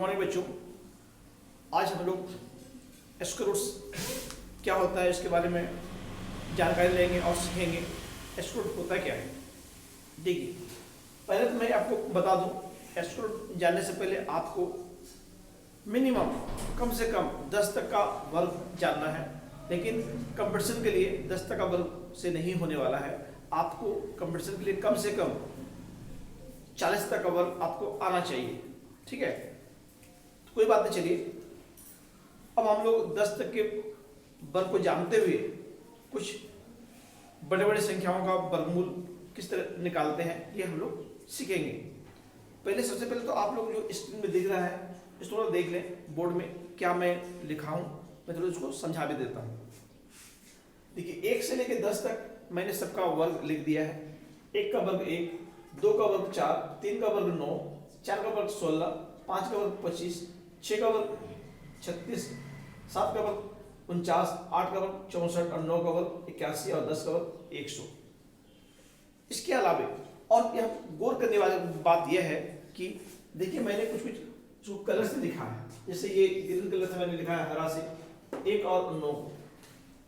Morning बच्चों। आज हम लोग स्क्वायर रूट्स क्या होता है इसके बारे में जानकारी लेंगे और सीखेंगे। स्क्वायर रूट होता क्या है। देखिए, पहले तो मैं आपको बता दूं, स्क्वायर रूट जानने से पहले आपको मिनिमम कम से कम 10 तक का वर्ग जानना है। लेकिन कंपटीशन के लिए 10 तक का वर्ग से नहीं होने वाला है। आपको कंपटीशन के लिए कम से कम 40 तक का वर्ग आपको आना चाहिए। ठीक है, तो कोई बात नहीं। चलिए अब हम लोग 10 तक के वर्ग को जानते हुए कुछ बड़े बड़े संख्याओं का वर्गमूल किस तरह निकालते हैं ये हम लोग सीखेंगे। पहले सबसे पहले तो आप लोग जो स्क्रीन में दिख रहा है इसको थोड़ा देख लें, बोर्ड में क्या मैं लिखा हूं, मैं थोड़ा इसको समझा भी देता हूं। देखिए, 1 से लेकर 10 तक मैंने सबका वर्ग लिख दिया है। 1 का वर्ग 1, 2 का वर्ग 4, 3 का वर्ग 9, 4 का वर्ग 16, 5 का वर्ग 25, 6 का वर्ग 36, 7 का वर्ग 49, 8 का वर्ग 64 और 9 का वर्ग 81 और 10 का वर्ग 100। इसके अलावा और यह गौर करने वाली बात यह है कि देखिए, मैंने कुछ जो कलर से लिखा है, जैसे ये ग्रीन कलर से मैंने लिखा है, हरा से 1 और 9।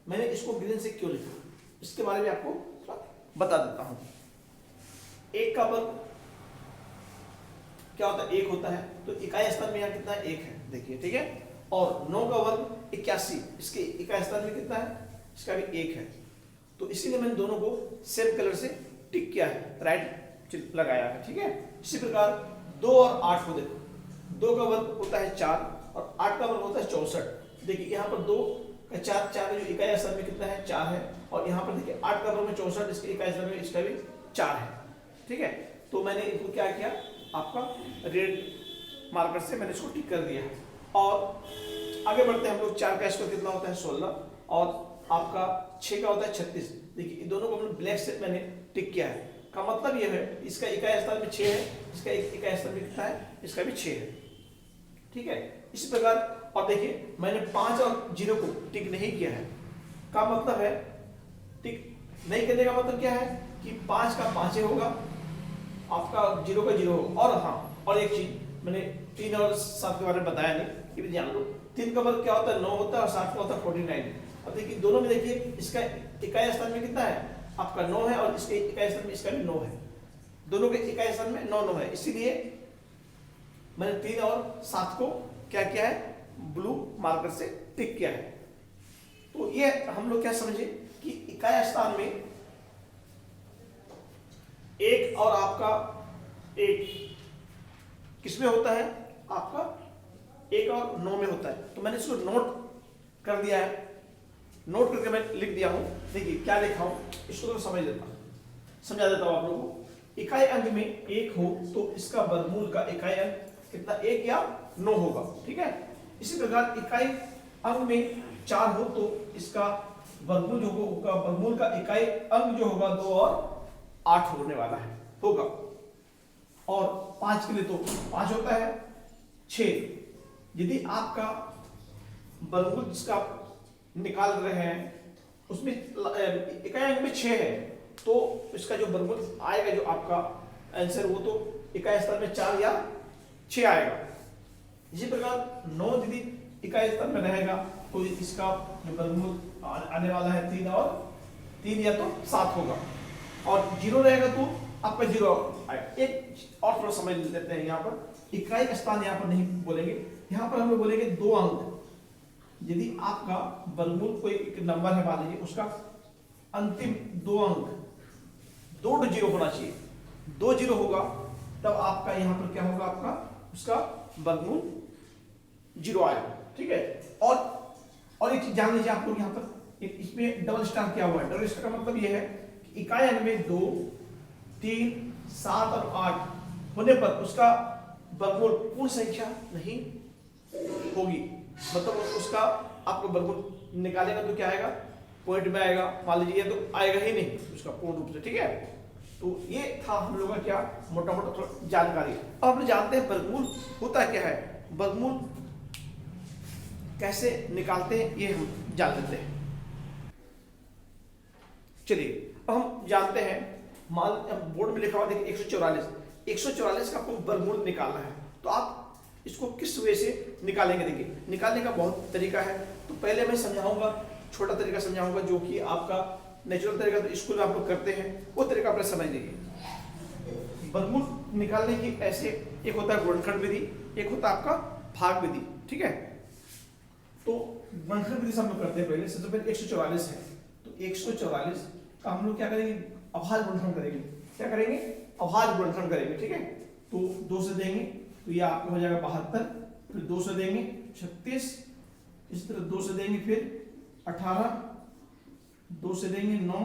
मैंने इसको ग्रीन से क्यों लिखा इसके बारे में आपको बता देता हूं। 1 का वर्ग क्या होता है, 1 होता है, तो इकाई स्थान में यहाँ कितना है, 1 है। देखिए, ठीक है। और 9 का वर्ग 81, इसके इकाई स्थान में कितना है, इसका भी 1 है। तो इसीलिए मैंने दोनों को सेम कलर से टिक किया है, राइट लगाया है। ठीक है। इसी प्रकार 2 और 8 को देखो, 2 का वर्ग होता है 4 और 8 का वर्ग होता है 64। देखिए यहाँ पर 2 का 4 का जो इकाई स्थान में कितना है, 4 है। और यहाँ पर देखिए 8 का वर्ग में 64, इसके इकाई स्थान में इसका भी 4 है। ठीक है। तो मैंने इनको क्या किया, आपका रेड मार्कर से मैंने इसको टिक कर दिया है। और आगे बढ़ते हैं हम लोग। 4 का स्क्वायर कितना होता है, 16 और आपका 6 का होता है 36। देखिए, दोनों को मैंने ब्लैक से मैंने टिक किया है। का मतलब यह है इसका इकाई स्थान में 6 है, इसका इकाई स्थान में कितना है, इसका भी 6 है। ठीक है। इसी प्रकार और देखिए, मैंने 5 और 0 को टिक नहीं किया है। का मतलब है टिक नहीं करने का मतलब क्या है कि 5 का 5 होगा, आपका 0 का 0 होगा। और हाँ, और एक चीज मैंने 3 और 7 के बारे में बताया नहीं, ये भी ध्यान लो। 3 का वर्ग क्या होता है, 9 होता है, और 7 का होता है 49। अब देखिए, दोनों में देखिए इसका इकाई स्थान में कितना है, आपका 9 है, और इसके इकाई स्थान में इसका भी 9 है। दोनों के इकाई स्थान में 9 है। इसीलिए मैंने 3 और 7 को क्या किया है, ब्लू मार्कर से टिक किया है। तो ये हम लोग क्या समझे कि इकाई स्थान में 1 और आपका 1 किसमें होता है, आपका 1 और 9 में होता है। तो मैंने इसको नोट कर दिया है, नोट करके मैं लिख दिया हूं। देखिए क्या लिखा हूं, इसको तो समझा देता हूं आप लोगों को। इकाई अंक में 1 हो तो इसका वर्गमूल का इकाई अंक कितना, 1 या 9 होगा। ठीक है। इसी प्रकार इकाई अंक में 4 हो तो इसका वर्गमूल जो होगा, वर्गमूल का इकाई अंक जो होगा 2 और 8 होने वाला है, होगा। और 5 के लिए तो 5 होता है। 6 यदि आपका वर्गमूल जिसका निकाल रहे हैं उसमें इकाई अंक में 6 है तो इसका जो वर्गमूल आएगा, जो आपका आंसर, वो तो इकाई स्थान में 4 या 6 आएगा। इसी प्रकार 9 यदि इकाई स्थान में रहेगा तो इसका जो वर्गमूल आने वाला है 3 और 3 या तो 7 होगा। और 0 रहेगा तो आपका 0 आएगा। एक और थोड़ा समझ लेते हैं। यहाँ पर इकाई स्थान यहाँ पर नहीं बोलेंगे, यहाँ पर हम लोग बोलेंगे 2 अंक। यदि आपका वर्गमूल कोई एक नंबर है, मान लीजिए उसका अंतिम 2 अंक 2 0 होना चाहिए, 2 0 होगा तब आपका यहाँ पर क्या होगा, आपका उसका वर्गमूल 0 आएगा। ठीक है। और एक चीज जान लीजिए आप लोग, यहाँ पर इसमें डबल स्टार क्या हुआ है। डबल स्टार का मतलब यह है कि इकाई अंक में 2, 3, 7 और 8 होने पर उसका वर्गमूल पूर्ण संख्या नहीं होगी। मतलब उसका आपको वर्गमूल निकालेगा तो क्या आएगा, पॉइंट में आएगा। मान लीजिए ये तो आएगा ही नहीं उसका पूर्ण रूप से। ठीक है। तो ये था हम लोगों का क्या मोटा मोटा थोड़ा जानकारी। अब हम जानते हैं वर्गमूल होता क्या है, वर्गमूल कैसे निकालते हैं ये हम जान लेते हैं। चलिए अब हम जानते हैं, मान बोर्ड में लिखा हुआ देखिए 144 का आपको वर्गमूल निकालना है। तो आप इसको किस वे से निकालेंगे। देखिए निकालने का बहुत तरीका है, तो पहले मैं समझाऊंगा, छोटा तरीका समझाऊंगा जो कि आपका नेचुरल तरीका तो स्कूल में आप लोग करते हैं, वो तरीका अपने समझ लीजिए। वर्गमूल निकालने की ऐसे एक होता है गुणनखंड विधि, एक होता है आपका भाग विधि, ठीक है। तो गुणनखंड विधि से हम लोग करते हैं। पहले सबसे पहले 144 है, तो 144 का हम लोग क्या करेंगे, अभाज्य गुणनखंड करेंगे। क्या करेंगे, अभाज्य गुणनखंड करेंगे, ठीक है। तो 2 से देंगे तो ये आपका हो जाएगा 72, फिर 2 से देंगे 36, इस तरह 2 से देंगे फिर 18, 2 से देंगे 9,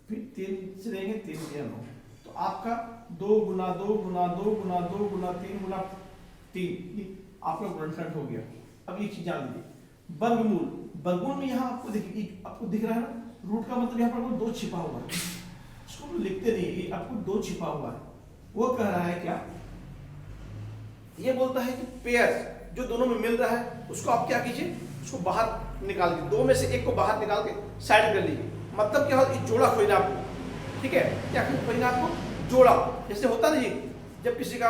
फिर 3 से देंगे 3 या 9। तो आपका 2 गुना 2 गुना 2 गुना 2 गुना 3 गुना 3 आपका गुणनखंड हो गया। अब एक चीज जान लीजिए, वर्गमूल, वर्गमूल में यहाँ आपको देखिए, आपको दिख रहा है ना, रूट का मतलब यहाँ पर 2 छिपा हुआ है, इसको लिखते नहीं, आपको 2 छिपा हुआ है। वो कह रहा है क्या, ये बोलता है कि पेयर जो दोनों में मिल रहा है उसको आप क्या कीजिए, उसको बाहर निकाल दीजिए, 2 में से एक को बाहर निकाल के साइड कर लीजिए। मतलब क्या होता है, जोड़ा खोजना आपको, ठीक है। क्या खोजना आपको, जोड़ा। जैसे होता ना जी, जब किसी का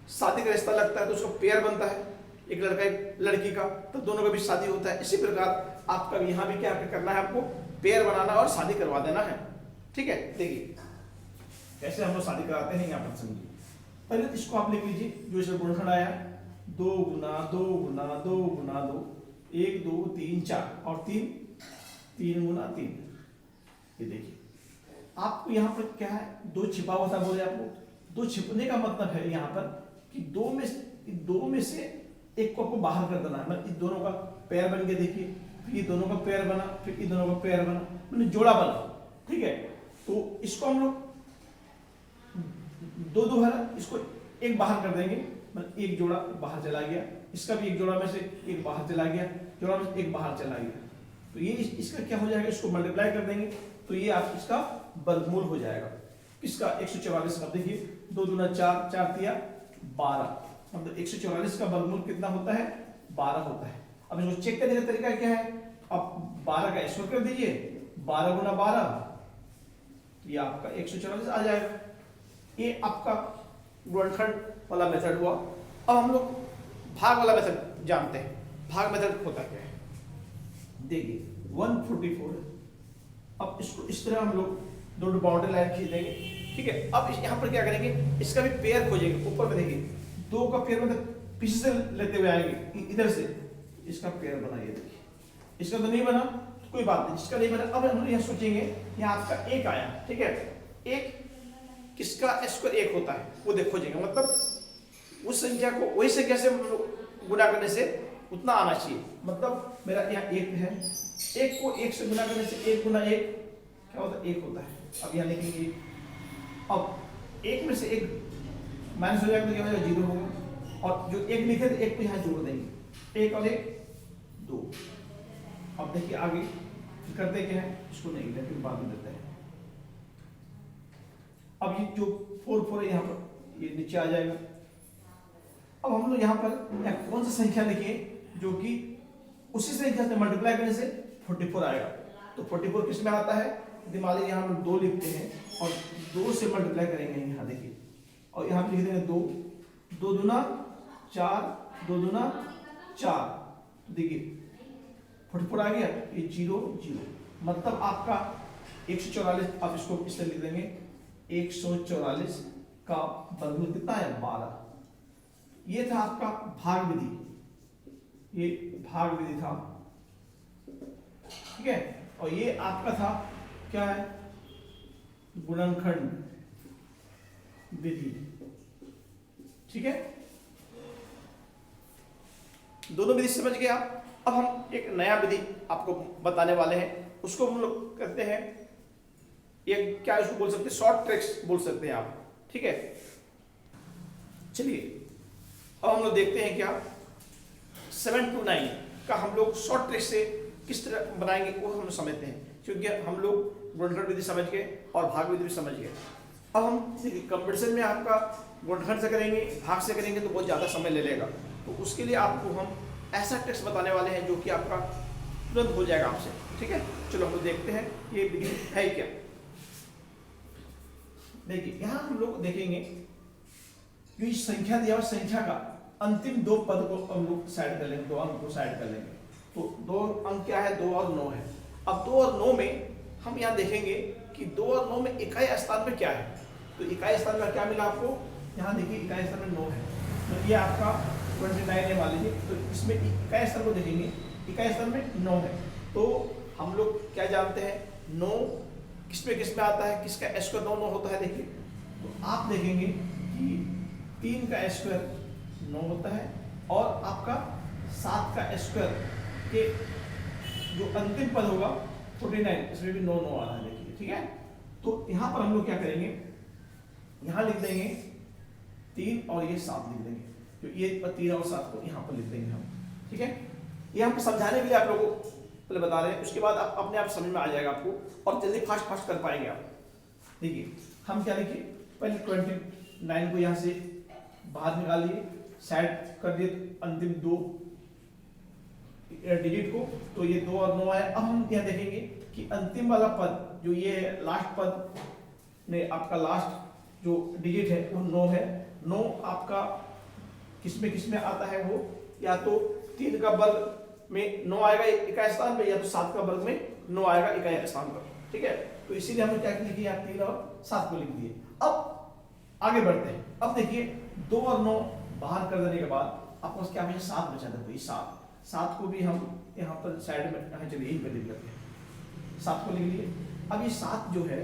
शादी का रिश्ता लगता है तो उसका पेयर बनता है, एक लड़का एक लड़की का, तो दोनों का भी शादी होता है। इसी प्रकार आपका यहाँ भी क्या करना है, आपको पेयर बनाना और शादी करवा देना है, ठीक है। देखिए कैसे हम लोग शादी कराते हैं, यहाँ पर समझिए। पहले इसको आप लिख लीजिए, जो इसका गुणनखंड आया 2 गुना 2 गुना 2 गुना 2, 1 2 3 4 और 3 गुना 3। ये देखिए आपको यहाँ पर क्या है, 2 छिपा हुआ था, बोले आपको 2 छिपने का मतलब है यहाँ पर कि 2 में से एक को आपको बाहर कर देना है। मतलब इस दोनों का पेयर बन गया, देखिए फिर ये दोनों का पेयर बना, फिर ये दोनों का पेयर बना, मतलब जोड़ा बना, ठीक है। तो इसको हम लोग 2 है ना, इसको एक बाहर कर देंगे, मतलब एक जोड़ा बाहर चला गया, इसका भी एक जोड़ा में से एक बाहर चला गया, जोड़ा में से एक बाहर चला गया। तो ये इसका क्या हो जाएगा, इसको मल्टीप्लाई कर देंगे तो ये आप इसका वर्गमूल हो जाएगा। किसका, 144 का। देखिए 2 दूना 4, 4 तिया 12, मतलब 144 का वर्गमूल कितना होता है, 12 होता है। अब इसको चेक करने का तरीका क्या है, अब 12 का स्क्वायर कर दीजिए, 12 गुना 12, ये आपका 144 आ जाएगा। ये आपका गुणनखंड वाला मेथड हुआ। अब हम लोग भाग वाला मेथड जानते हैं। भाग मेथड होता क्या है, देखिए 144। अब इसको इस तरह हम लोग 2 बाउंड्री लाइन खींच देंगे, ठीक है। अब यहाँ पर क्या करेंगे, इसका भी पेयर खोजेंगे। ऊपर में देखिए 2 का पेयर मतलब पीछे से लेते हुए आएंगे, इधर से इसका पेयर बनाइए। देखिए इसका तो नहीं बना तो कोई बात नहीं, इसका नहीं बना। अब हम यहाँ सोचेंगे, यहाँ आपका 1 आया, ठीक है। 1 किसका स्क्वायर 1 होता है, वो देखो खोजेंगे, मतलब उस संख्या को वही संख्या से गुणा करने से उतना आना चाहिए। मतलब मेरा यहाँ 1 है, 1 को 1 से गुणा करने से 1 गुना 1 क्या होता है, 1 होता है। अब यहाँ लिखेंगे, अब 1 में से 1 माइनस हो जाएगा तो क्या हो जाएगा, 0 होगा। और जो 1 लिखे थे 1 को यहाँ जोड़ देंगे, 1 और 1 2। अब देखिए आगे करते क्या है, इसको नहीं लेते बाद में देते हैं। अब ये जो 4 है यहाँ पर ये नीचे आ जाएगा। अब हम लोग यहाँ पर कौन सा संख्या लिखिए जो कि उसी संख्या से मल्टीप्लाई करने से 44 आएगा। तो 44 किस में आता है, दिमाग यहाँ हम 2 लिखते हैं और 2 से मल्टीप्लाई करेंगे, यहाँ देखिए, और यहाँ लिख देंगे 2, 2 दूना 4, 2 दूना 4, देखिए 44 आ गया, ये 0 0, मतलब आपका 144। आप इसको इस तरह लिख देंगे, 144 का वर्गमूल कितना है, 12। ये था आपका भाग विधि, ये भाग विधि था, ठीक है। और ये आपका था क्या है, गुणनखंड विधि, ठीक है। दोनों विधि समझ गए आप। अब हम एक नया विधि आपको बताने वाले हैं, उसको हम लोग कहते हैं, ये क्या इसको बोल सकते हैं, शॉर्ट ट्रिक्स बोल सकते हैं आप, ठीक है। चलिए अब हम लोग देखते हैं क्या 7 to 9 का हम लोग शॉर्ट ट्रिक से किस तरह बनाएंगे वो हम समझते हैं, क्योंकि हम लोग गुणनखंड विधि समझ गए और भाग विधि भी समझ गए। अब हम कंपटीशन में आपका गुणनखंड से करेंगे, भाग से करेंगे तो बहुत ज़्यादा समय ले लेगा। तो उसके लिए आपको हम ऐसा ट्रिक्स बताने वाले हैं जो कि आपका तुरंत हो जाएगा आपसे, ठीक है। चलो हम लोग देखते हैं ये विधि है क्या। देखिए यहाँ हम लोग देखेंगे जो संख्या दिया हुआ संख्या का अंतिम दो पद को हम लोग साइड कर लेंगे, दो अंक को साइड कर लेंगे। तो दो अंक क्या है, 2 और 9 है। अब 2 और 9 में हम यहाँ देखेंगे कि 2 और 9 में इकाई स्थान में क्या है। तो इकाई स्थान में क्या मिला आपको, यहाँ देखिए इकाई स्थान में 9 है, तो ये आपका 29 है मान लीजिए। तो इसमें इकाई स्थान को देखेंगे, इकाई स्थान में 9 है। तो हम लोग क्या जानते हैं, 9 किस में आता है, किसका स्क्वायर 9 होता है। देखिए तो आप देखेंगे कि 3 का स्क्वायर 9 होता है और आपका 7 का स्क्वायर के जो अंतिम पद होगा 49, इसमें भी 9 आ रहा है देखिए, ठीक है। तो यहाँ पर हम लोग क्या करेंगे, यहाँ लिख देंगे 3 और ये 7 लिख देंगे, तो ये 3 और 7 को यहाँ पर लिख देंगे हम, ठीक है। ये हम समझाने के लिए आप लोगों को पहले बता रहे हैं, उसके बाद आप अपने आप समझ में आ जाएगा आपको और जल्दी फास्ट कर पाएंगे आप। देखिए हम क्या लिखिए, पहले 29 को यहाँ से बाहर निकालिए, साइड कर दिए अंतिम 2 डिजिट को, तो ये 2 और 9 है। अब हम यहाँ देखेंगे कि अंतिम वाला पद जो ये लास्ट पद में आपका लास्ट जो डिजिट है वो 9 है। 9 आपका किसमें आता है, वो या तो 3 का वर्ग में 9 आएगा इकाई स्थान पे, या तो 7 का वर्ग में 9 आएगा इकाई स्थान पर, ठीक है। तो इसीलिए हमने क्या लिख दिया, 3 और 7 को लिख दिए। अब आगे बढ़ते हैं। अब देखिए 2 और 9 बाहर कर देने के बाद आपको क्या बचा, 7 बचा था, कोई 7 को भी हम यहाँ पर साइड में, चलिए यहीं पे लिख लेते हैं, 7 को लिख लिए। अब ये 7 जो है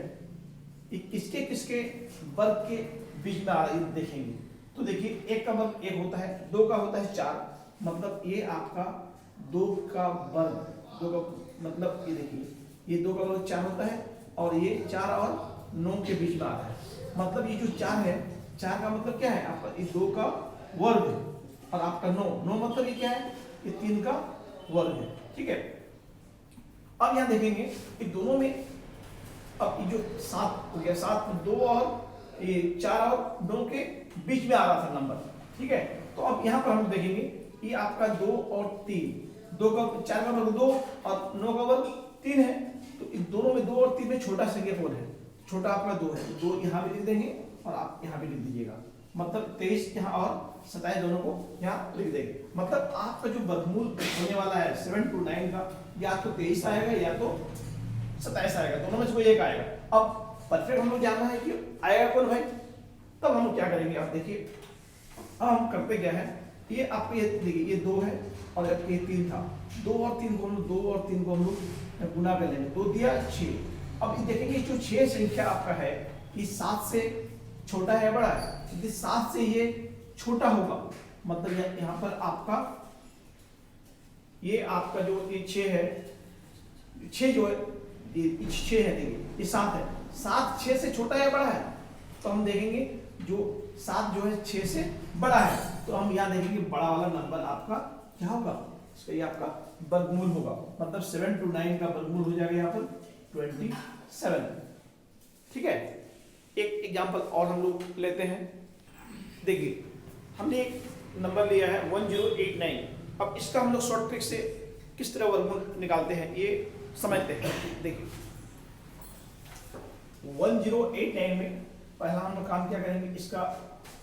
ये किसके वर्ग के बीच में आ रहा है देखेंगे। तो देखिए 1 का वर्ग 1 होता है, 2 का होता है 4, मतलब ये आपका 2 का वर्ग, 2 का मतलब ये देखिए ये 2 का वर्ग 4 होता है और ये 4 और 9 के बीच में आ रहा है। मतलब ये जो 4 है, 4 का मतलब क्या है आपका, ये 2 का वर्ग और आपका 9 मतलब ये क्या है, ये 3 का वर्ग है, ठीक है। अब यहाँ देखेंगे कि दोनों में अब ये जो 7 हो गया, 7 2 और ये 4 और 9 के बीच में आ रहा था नंबर, ठीक है। तो अब यहाँ पर हम देखेंगे ये आपका 2 और 3, 2 का 4 का वर्ग 2 और 9 का वर्ग 3 है। तो इन दोनों में 2 और 3 में छोटा संख्या कौन है, छोटा आपका 2 है, 2 यहाँ भी लिख देंगे और आप यहाँ भी लिख दीजिएगा। मतलब 23 यहाँ और 27 दोनों को यहाँ लिख देंगे। मतलब आपका जो वर्गमूल होने वाला है 7 to 9 का, या तो 23 आएगा या तो 27 आएगा, दोनों में से कोई एक आएगा। अब परफेक्ट हम लोग जानना है कि आएगा कौन भाई, तब हम क्या करेंगे, आप देखिए अब हम करते क्या है, ये आपको ये देखिए ये 2 है और ये 3 था, 2 और 3 को हम लोग 2 और 3 को हम लोग गुना कर लेंगे, 2 दिया 6। अब ये देखेंगे जो 6 संख्या आपका है ये 7 से छोटा है या बड़ा है, यदि 7 से ये छोटा होगा मतलब यहाँ पर आपका ये आपका जो ये 6 है, 6 जो है ये 6 है, देखिए ये 7 है, 7 6 से छोटा है या बड़ा है, तो हम देखेंगे जो 7 जो है 6 से बड़ा है, तो हम यहाँ देखेंगे बड़ा वाला नंबर आपका क्या होगा, इसका ये आपका वर्गमूल होगा। मतलब 7 to 9 का वर्गमूल हो जाएगा यहाँ पर 27, ठीक है। एक एग्जांपल और हम लोग लेते हैं। देखिए हमने एक नंबर लिया है 1089। अब इसका हम लोग शॉर्ट ट्रिक से किस तरह वर्गमूल निकालते हैं ये समझते हैं। देखिए 1089 में पहला हम लोग काम क्या करेंगे, इसका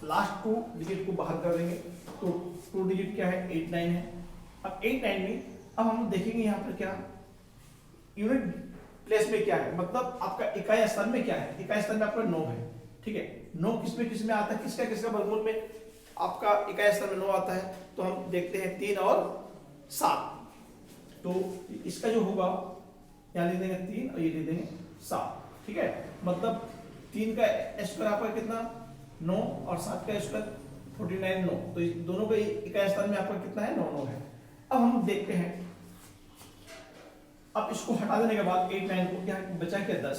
लास्ट 2 डिजिट को बाहर कर देंगे, तो 2 डिजिट क्या है 89 है। अब 89 में अब हम देखेंगे यहाँ पर क्या यूनिट प्लेस में क्या है, मतलब आपका इकाई स्थान में क्या है, इकाई स्थान में आपका 9 है, ठीक है। 9 किसमें आता है, किसका वर्गमूल में आपका इकाई स्थान में 9 आता है, तो हम देखते हैं 3 और 7, तो इसका जो होगा यहाँ लिख देंगे 3 और ये लिख देंगे 7, ठीक है। मतलब 3 का स्क्वायर आपका कितना 9 और 7 का स्क्वायर 49 9, तो दोनों का इकाई स्थान में आपका कितना है 9 है। अब हम देखते हैं, अब इसको हटा देने के बाद 89 को क्या बचा क्या 10,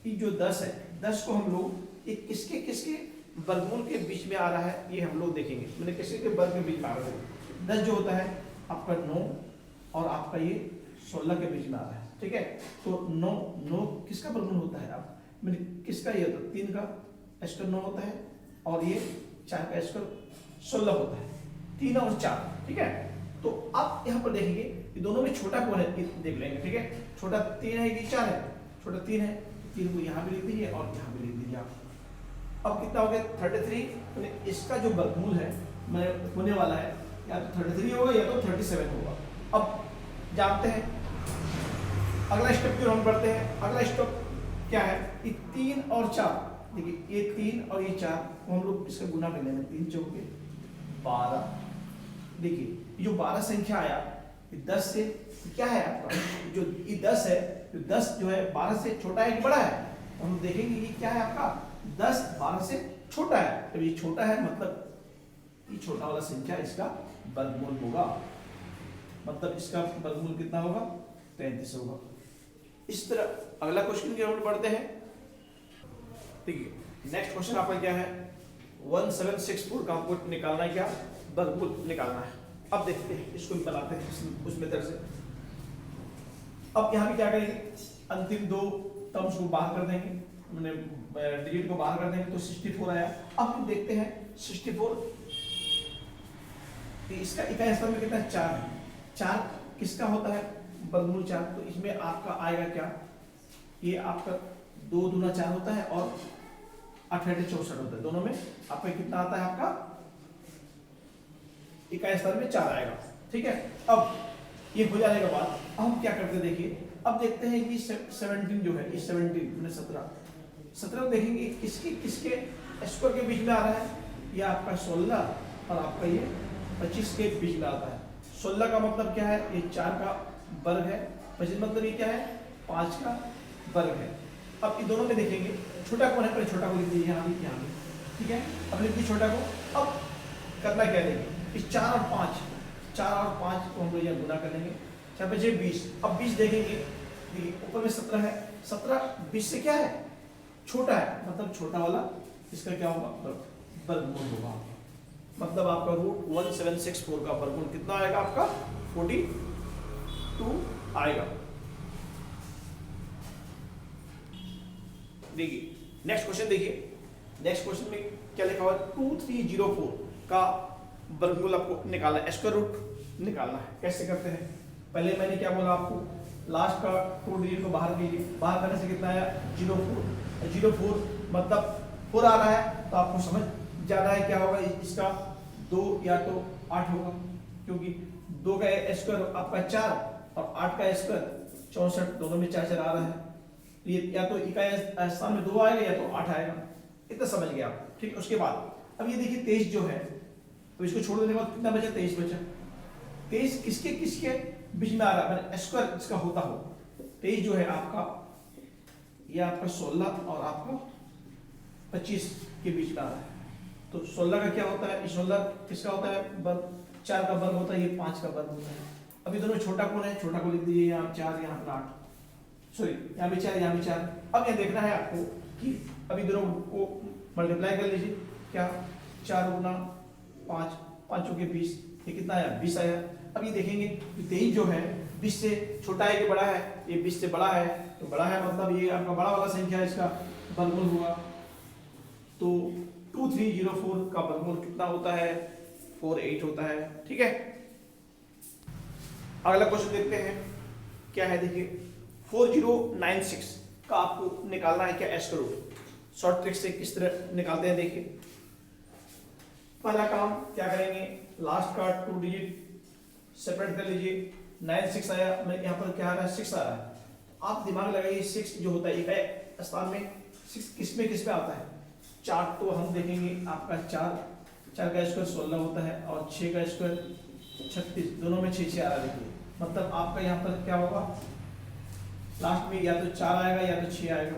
ये जो 10 है 10 को हम लोग एक किसके वर्गमूल के बीच में आ रहा है ये हम लोग देखेंगे, मैंने किसके के वर्ग के बीच में आ रहा है। 10 जो होता है आपका 9 और आपका ये 16 के बीच में आ रहा है, ठीक है। तो 9 किसका वर्गमूल होता है, आप मैंने किसका ये होता है 3 का स्क्वायर 9 होता है और ये 4 का स्क्वायर 16 होता है, 3 और 4, ठीक है। तो आप यहाँ पर देखेंगे ये दोनों में छोटा कौन है देख लेंगे, ठीक है। छोटा 3 है कि 4 है, छोटा 3 है, 3 को यहाँ भी लिख दीजिए और यहाँ भी लिख दीजिए आप। अब कितना हो गया 33, तो इसका जो वर्गमूल है मैंने होने वाला है, या तो 33 होगा या तो 37 होगा। अब जानते हैं अगला स्टेप जो हम पढ़ते हैं, अगला स्टेप क्या है, ये 3 और 4, देखिए ये 3 और ये 4 को हम लोग इसका गुना कर लेंगे, 3 चौके 12। देखिए ये जो 12 संख्या आया, ये 10 से क्या है आपका, जो ये 10 है, जो 10 जो है 12 से छोटा है कि बड़ा है, तो हम देखेंगे ये क्या है आपका, 10 12 से छोटा है। जब ये छोटा है मतलब ये छोटा वाला संख्या इसका वर्गमूल होगा, मतलब इसका वर्गमूल कितना होगा, 33 होगा। इस तरह अगला क्वेश्चन की हम पढ़ते हैं। देखिए नेक्स्ट क्वेश्चन आपका क्या है, 1764 का आपको निकालना है, क्या वर्गमूल निकालना है। अब देखते हैं इसको भी बनाते हैं उस मेथड से। अब यहाँ भी क्या करेंगे, अंतिम 2 टर्म्स को बाहर कर देंगे, मैंने डिजिट को बाहर कर देंगे तो 64 आया। अब हम देखते हैं 64 इसका इकाई स्थान में कितना, 4 है। 4 किसका होता है, वर्गमूल 4। तो इसमें आपका आएगा क्या, ये आपका 2 दूना 4 होता है और 8 64 होता है, दोनों में आपका कितना आता है, आपका इकाई स्थान में 4 आएगा। ठीक है, अब ये हो जाने के बाद हम क्या करते हैं, देखिए अब देखते हैं कि 17 जो है, ये 17 देखेंगे किसके किसके स्क्वायर के बीच में आ रहा है, ये आपका 16 और आपका ये 25 के बीच में आता है। 16 का मतलब क्या है, ये 4 का वर्ग है, 25 मतलब ये क्या है, 5 का वर्ग है। अब इन दोनों में देखेंगे छोटा कौन है, पहले छोटा को लिख दीजिए यहाँ भी, यहाँ भी, ठीक है। अब लिख दीजिए छोटा को। अब करना क्या देंगे, इस 4 और 5 को हम लोग यहाँ गुना कर लेंगे, 4 5 20। अब 20 देखेंगे, ऊपर में 17 है, 17 20 से क्या है, छोटा है, मतलब छोटा वाला इसका क्या होगा, वर्गमूल होगा। मतलब आपका रूट 1764 का वर्गमूल कितना आएगा, आपका 42 आएगा। देखिए नेक्स्ट क्वेश्चन, देखिए नेक्स्ट क्वेश्चन में क्या लिखा हुआ है, 2304 का वर्गमूल आपको निकालना है, स्क्वायर रूट निकालना है। कैसे करते हैं, पहले मैंने क्या बोला आपको, लास्ट का 2 डिजिट को बाहर कीजिए, बाहर करने से कितना आया, 04 मतलब 4 आ रहा है, तो आपको समझ जाना है क्या होगा, इसका 2 या तो 8 होगा, क्योंकि 2 का स्क्वायर आपका 4 और 8 का स्क्वायर 64, दोनों में 4 आ रहा है, ये या तो इकाई स्थान में 2 आएगा या तो 8 आएगा। इतना समझ गया आप, ठीक है। उसके बाद अब ये देखिए 23 जो है, तो इसको छोड़ देने के बाद कितना बचा, 23 बचा। 23 किसके किसके बीच में आ रहा है, स्क्वायर इसका होता हो। 23 जो है आपका, ये आपका 16 और आपका 25 के बीच में आ रहा है। तो 16 का क्या होता है, 16 किसका होता है, वर्ग 4 का वर्ग होता है, ये 5 का वर्ग होता है। अभी दोनों छोटा कौन है, छोटा को लिख दीजिए यहाँ 4, यहाँ पर 8, सॉरी यहाँ भी 4, यहाँ भी 4। अब यह देखना है आपको कि अभी दोनों को मल्टीप्लाई कर लीजिए, क्या 4 गुना 5, 5 के 20, ये कितना आया, 20 आया। अब ये देखेंगे 23 जो है 20 से छोटा है कि बड़ा है, ये 20 से बड़ा है, तो बड़ा है मतलब ये आपका बड़ा वाला संख्या है, इसका वर्गमूल हुआ। तो 2304 का वर्गमूल कितना होता है, 48 होता है। ठीक है, अगला क्वेश्चन देखते हैं क्या है, देखिए 4096 का आपको निकालना है क्या, स्क्वायर रूट। शॉर्ट ट्रिक से किस तरह निकालते हैं, देखिए पहला काम क्या करेंगे, लास्ट का 2 डिजिट सेपरेट कर लीजिए। 96 आया, मैं यहाँ पर क्या आ रहा है, 6 आ रहा है। आप दिमाग लगाइए, 6 जो होता है इकाई स्थान में 6 किस में आता है, 4। तो हम देखेंगे आपका 4 का स्क्वायर 16 होता है और 6 का स्क्वायर 36, दोनों में 6 आ रहा है। देखिए मतलब आपका यहाँ पर क्या होगा, लास्ट में या तो 4 आएगा या तो 6 आएगा।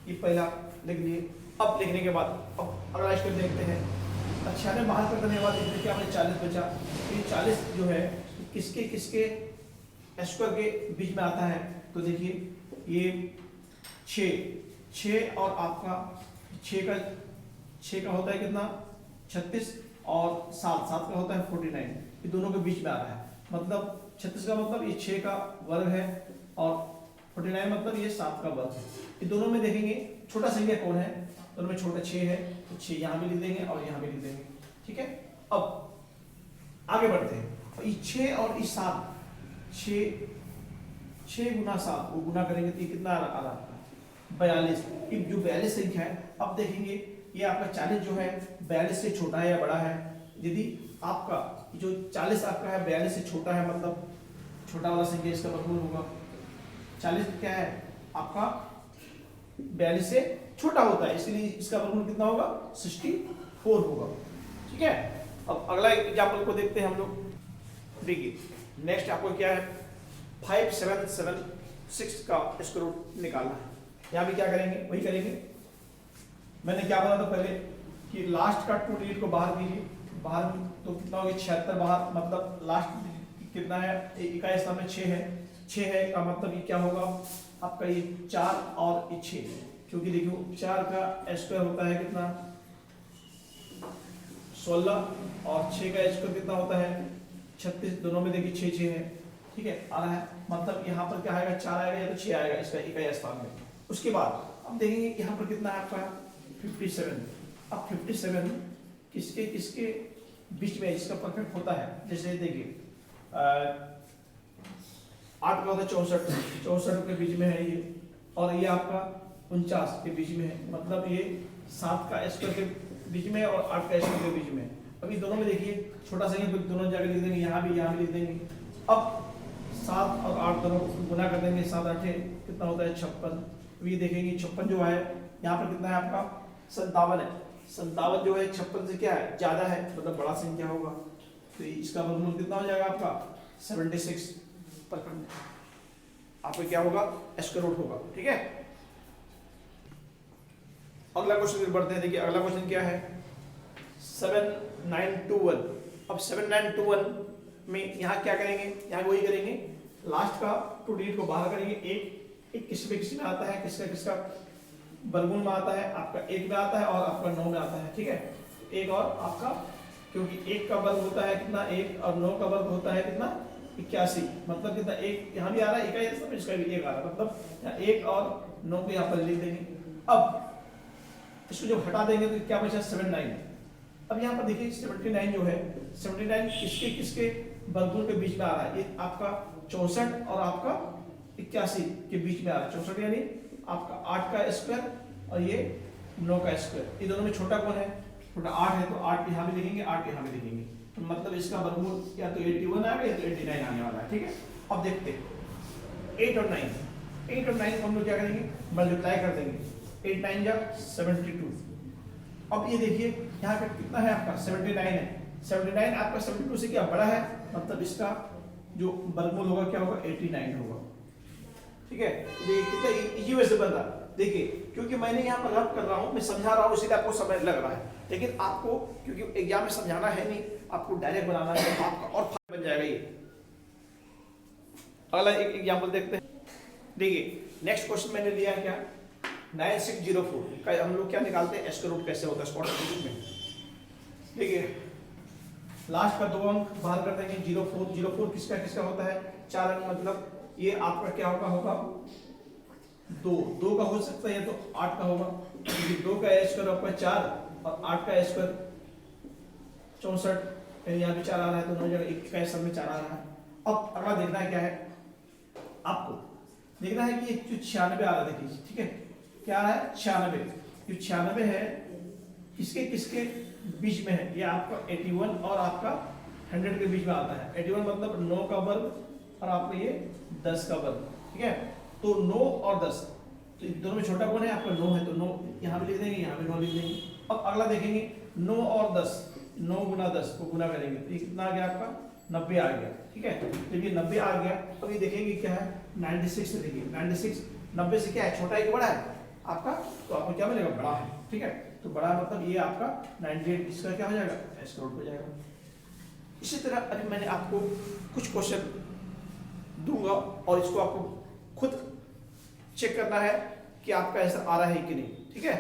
ये पहला लिख लिए। अब लिखने के बाद अब अगला स्टेप देखते हैं, 96 बाहर कर देने के बाद देखिए आपने 40 बचा। ये 40 जो है किसके किसके स्क्वायर के बीच में आता है, तो देखिए ये 6 और आपका 6 का होता है कितना, 36 और 7 का होता है 49, ये दोनों के बीच में आ रहा है। मतलब 36 का मतलब ये 6 का वर्ग है और 49 मतलब ये 7 का वर्ग है। ये दोनों में देखेंगे छोटा संख्या कौन है, दोनों में छोटा 6 है, तो 6 यहाँ भी लिख देंगे और यहाँ भी लिख देंगे। ठीक है, अब आगे बढ़ते हैं। ये 6 और ये 7, 6 गुना 7 वो गुना करेंगे तो ये कितना आ रहा है, 42। ये जो 42 संख्या है, अब देखेंगे ये आपका 40 जो है 42 से छोटा है या बड़ा है। यदि आपका जो 40 आपका है 42 से छोटा है, मतलब छोटा वाला संख्या इसका वर्गमूल होगा। 40 क्या है आपका 42 से छोटा होता है, इसलिए इसका वर्गमूल कितना होगा 64 होगा। ठीक है, अब अगला एग्जाम्पल को देखते हैं हम लोग। देखिए नेक्स्ट आपको क्या है 5776 का स्क्वायर रूट निकालना है। यहाँ भी क्या करेंगे वही करेंगे। मैंने क्या बोला था पहले कि लास्ट का 2 डिजिट को बाहर कीजिए, बाहर तो कितना होगा 76 बाहर, मतलब लास्ट कितना है इकाई स्थान में 6 है, 6 है का मतलब ये क्या होगा आपका ये 4 और ये 6, क्योंकि देखियो 4 का स्क्वायर होता है कितना 16 और 6 का स्क्वायर कितना होता है 36, दोनों में देखिए 6 6 है। ठीक है आ रहा है, मतलब यहाँ पर क्या आएगा 4 आएगा या तो 6 आएगा इसका इकाई स्थान में। उसके बाद अब देखेंगे यहाँ पर कितना है आपका 57। अब 57 किसके किसके बीच में इसका परफेक्ट होता है, जैसे देखिए 8 का होता है 64 के बीच में है ये, और ये आपका 49 के बीच में है, मतलब ये 7 का स्क्वायर के बीच में और 8 का स्क्वायर के बीच में। अभी दोनों में देखिए छोटा सा ही दोनों जगह लिख देंगे, यहाँ भी लिख देंगे। अब 7 और 8 दोनों गुना कर देंगे, 7 8 कितना होता है 56। ये देखेंगे 56 जो है यहाँ पर कितना है आपका 57 है, 57 जो है 56 से क्या है ज्यादा है, मतलब बड़ा संख्या होगा, तो इसका वर्गमूल कितना हो जाएगा आपका 76 परफेक्ट आपको क्या होगा स्क्वायर रूट होगा। ठीक है, अगला क्वेश्चन बढ़ते हैं। देखिए अगला क्वेश्चन क्या है 7921। अब 7921 में यहाँ क्या करेंगे, यहाँ वही करेंगे, लास्ट का 2 डिजिट को बाहर करेंगे। एक किस में आता है, किसका वर्गमूल में आता है, आपका 1 में आता है और आपका 9 में आता है। ठीक है, 1 और आपका, क्योंकि 1 का वर्ग होता है कितना 1 और 9 का वर्ग होता है कितना 81, मतलब कितना 1 यहाँ भी आ रहा है इकाई, इसका भी 1 आ रहा है, मतलब 1 और 9 को यहाँ पर लिख देंगे। अब इसको जब हटा देंगे तो क्या बचा 79। अब यहाँ पर देखिए 79 जो है 79 किसके वर्गमूल के बीच में आ रहा है, ये आपका 64 और आपका 81 के बीच में आ रहा है। 64 यानी आपका 8 का स्क्वायर और ये 9 का स्क्वायर, ये दोनों में छोटा कौन है, छोटा 8 है, तो 8 यहाँ भी लिखेंगे 8 यहाँ भी लिखेंगे, तो मतलब इसका वर्गमूल या तो 81 आएगा या तो 89 आने वाला है। ठीक है, अब देखते हैं 8 और 9 को हम लोग क्या करेंगे मल्टीप्लाई कर देंगे, 8 9 जा 72। अब ये देखिए यहाँ पे कितना है आपका 79 है, 79 आपका 72 से क्या बड़ा है, मतलब इसका जो वर्गमूल होगा क्या होगा 89 होगा। ठीक है, देखिए कितना इजी वे से बन रहा है। देखिए क्योंकि मैंने यहाँ पर रब कर रहा हूँ, मैं समझा रहा हूँ, इसलिए आपको समय लग रहा है, लेकिन आपको क्योंकि एग्जाम में समझाना है नहीं, आपको डायरेक्ट बनाना है, आपका और फायदा बन जाएगा ये। अगला एक एग्जाम्पल देखते हैं। देखिए नेक्स्ट क्वेश्चन मैंने लिया है क्या 9604 का हम लोग क्या निकालते हैं स्क्वायर रूट कैसे होता है स्क्वायर में। देखिए लास्ट का 2 अंक बाहर कर देंगे 04 किसका होता है 4 अंक, मतलब ये आपका क्या होगा 2 का हो सकता है या तो 8 का होगा, क्योंकि 2 का स्क्वायर आपका 4 और 8 का स्क्वायर 64, यहाँ भी 4 आ रहा है, दोनों जगह एक का सब में 4 आ रहा है। अब अगला देखना है क्या है, आपको देखना है कि जो 96 आ रहा है, देखिए ठीक है क्या आ रहा है 96, जो 96 है किसके बीच में है, ये आपका 81 और आपका 100 के बीच में आता है। 81 मतलब 9 का वर्ग और आपका ये 10 का वर्ग। ठीक है, तो 9 और 10, तो दोनों में छोटा कौन है आपका 9 है, तो 9 यहाँ भी लिख देंगे, यहाँ भी 9 लिख देंगे। अब अगला देखेंगे 9 और 10, 9 गुना 10 को गुना करेंगे तो ये कितना आ गया आपका 90 आ गया। ठीक है, जब ये 90 आ गया अब ये देखेंगे क्या है 96 से, देखिए 96 90 से क्या है छोटा है कि बड़ा है आपका, तो आपको क्या मिलेगा बड़ा है। ठीक है, तो बड़ा मतलब ये आपका 98 इसका क्या हो जाएगा स्क्वायर रूट हो जाएगा। इसी तरह अभी मैंने आपको कुछ क्वेश्चन दूंगा और इसको आपको खुद चेक करना है कि आपका आंसर आ रहा है कि नहीं। ठीक है,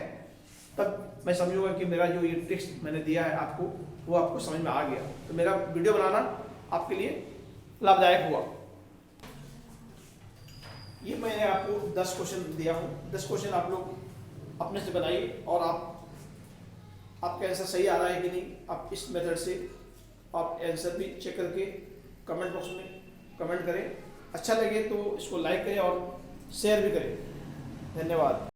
तब मैं समझूंगा कि मेरा जो ये टेक्स्ट मैंने दिया है आपको वो आपको समझ में आ गया, तो मेरा वीडियो बनाना आपके लिए लाभदायक हुआ। ये मैंने आपको 10 क्वेश्चन दिया हूँ, 10 क्वेश्चन आप लोग अपने से बनाइए और आपका आंसर सही आ रहा है कि नहीं, आप इस मेथड से आप आंसर भी चेक करके कमेंट बॉक्स में कमेंट करें। अच्छा लगे तो इसको लाइक करें और शेयर भी करें। धन्यवाद।